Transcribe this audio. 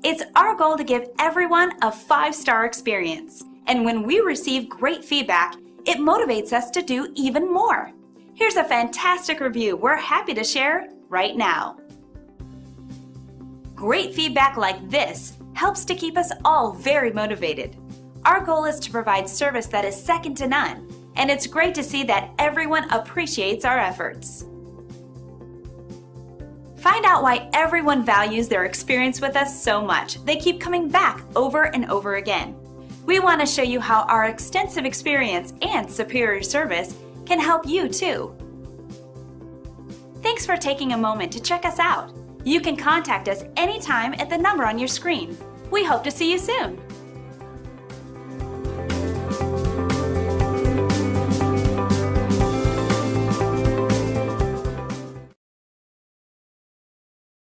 It's our goal to give everyone a 5-star experience. And when we receive great feedback, it motivates us to do even more. Here's a fantastic review we're happy to share right now. Great feedback like this helps to keep us all very motivated. Our goal is to provide service that is second to none, and it's great to see that everyone appreciates our efforts. Find out why everyone values their experience with us so much. They keep coming back over and over again. We want to show you how our extensive experience and superior service can help you too. Thanks for taking a moment to check us out. You can contact us anytime at the number on your screen. We hope to see you soon.